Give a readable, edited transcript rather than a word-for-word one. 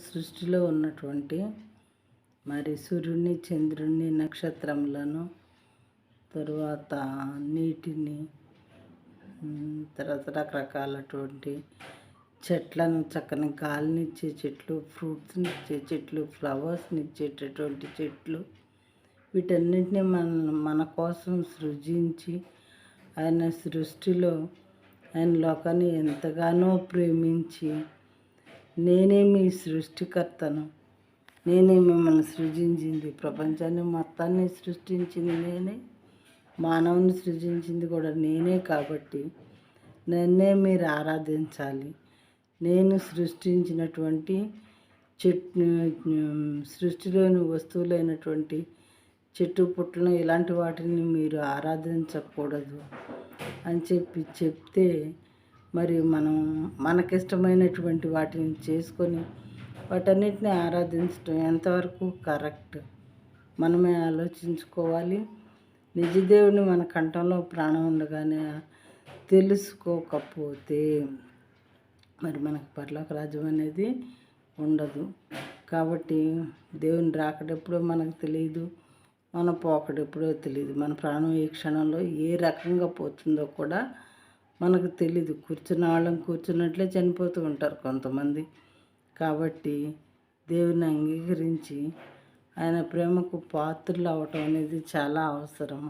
సృష్టిలో ఉన్నటువంటి మరి సూర్యుని, చంద్రుని, నక్షత్రములను, తరువాత నీటిని, తర్వాత రకరకాలటువంటి చెట్లను, చక్కని గాలినిచ్చే చెట్లు, ఫ్రూట్స్ని ఇచ్చే చెట్లు, ఫ్లవర్స్ని ఇచ్చేటటువంటి చెట్లు, వీటన్నిటిని మన కోసం సృజించి ఆయన సృష్టిలో ఆయన లోకాన్ని ఎంతగానో ప్రేమించి, నేనే మీ సృష్టికర్తను, నేనే మిమ్మల్ని సృజించింది, ప్రపంచాన్ని మొత్తాన్ని సృష్టించింది నేనే, మానవుని సృజించింది కూడా నేనే, కాబట్టి నన్నే మీరు ఆరాధించాలి. నేను సృష్టించినటువంటి సృష్టిలోని వస్తువులైనటువంటి చెట్టు పుట్టలను ఇలాంటి వాటిని మీరు ఆరాధించకూడదు అని చెప్తే, మరి మనం మనకిష్టమైనటువంటి వాటిని చేసుకొని వాటన్నిటిని ఆరాధించడం ఎంతవరకు కరెక్ట్ మనమే ఆలోచించుకోవాలి. నిజదేవుని మన కంఠంలో ప్రాణం ఉండగానే తెలుసుకోకపోతే మరి మనకు పరలోక రాజ్యం అనేది ఉండదు. కాబట్టి దేవుని రాకడెప్పుడో మనకు తెలియదు, మన పోకడెప్పుడో తెలియదు, మన ప్రాణం ఏ క్షణంలో ఏ రకంగా పోతుందో కూడా మనకు తెలీదు. కూర్చున్న వాళ్ళని కూర్చున్నట్లే చనిపోతూ ఉంటారు కొంతమంది. కాబట్టి దేవుని అంగీకరించి ఆయన ప్రేమకు పాత్రలు అవ్వటం అనేది చాలా అవసరం.